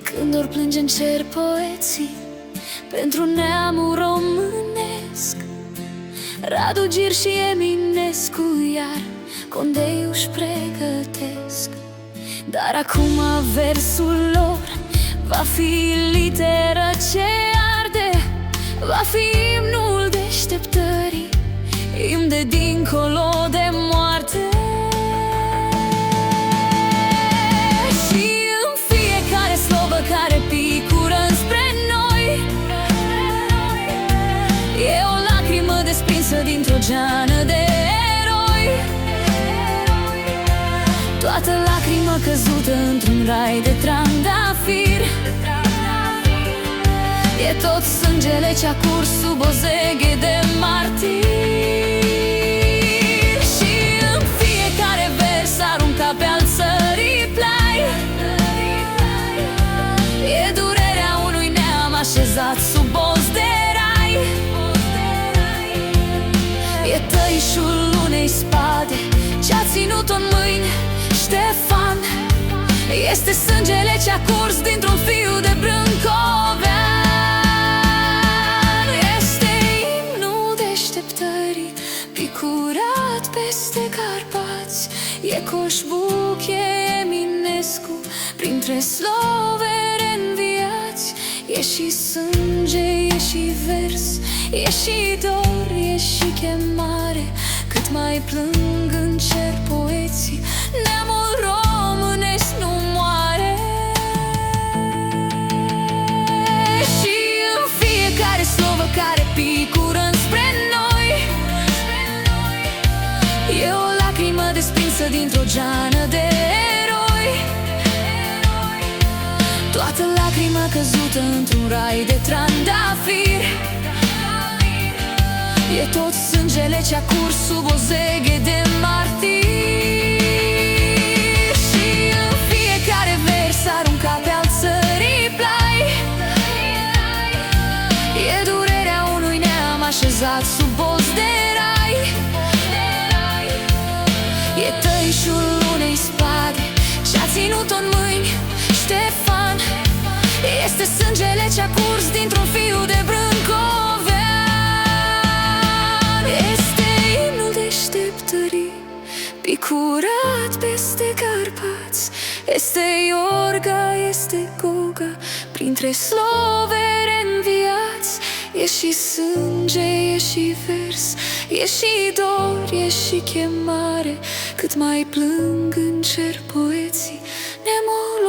când or plânge în cer poeții pentru neamul românesc. Radu Gir și Eminescu iar condei își pregătesc, dar acum versul lor va fi literă ce arde, va fi imnul deșteptării, imn de dincolo de moarte. Și în fiecare slovă care picură înspre noi e o lacrimă desprinsă dintr-o geană de eroi. Toată lacrimă căzută într-un rai de trandafir e tot sângele ce-a curs sub o zeghe de martir. Și în fiecare vers arunca pe al țării plai e durerea unui neam așezat sub boz de rai. E tăișul unei spade ce-a ținut-o în mâini Ștefan, este sângele ce-a curs dintr-un fiu de brâncovean. Este imnul deșteptării picurat peste Carpați, e Coșbuc, e Eminescu printre slovere înviați. E și sânge, e și vers, e și dor, e și chemare, cât mai plâng în cer poeții, neamul românesc nu moare. Și în fiecare slovă care picură înspre noi e o lacrimă desprinsă dintr-o geană de eroi. Toată lacrima căzută într-un rai de trandafir e tot sângele ce-a curs sub o zeghe de martir. Și în fiecare vers arunca pe al țării plai e durerea unui neam așezat sub boz de rai. E tăișul unei spade ce-a ținut-o în mâini Ștefan, este sângele ce-a curs dintr-un fiu de brâncovean. Este imnul deșteptării picurat peste Carpați, este Iorga, este Goga printre slovere înviați. E și sânge, e și vers, e și dor, e și chemare, cât mai plâng în cer poeții, neamul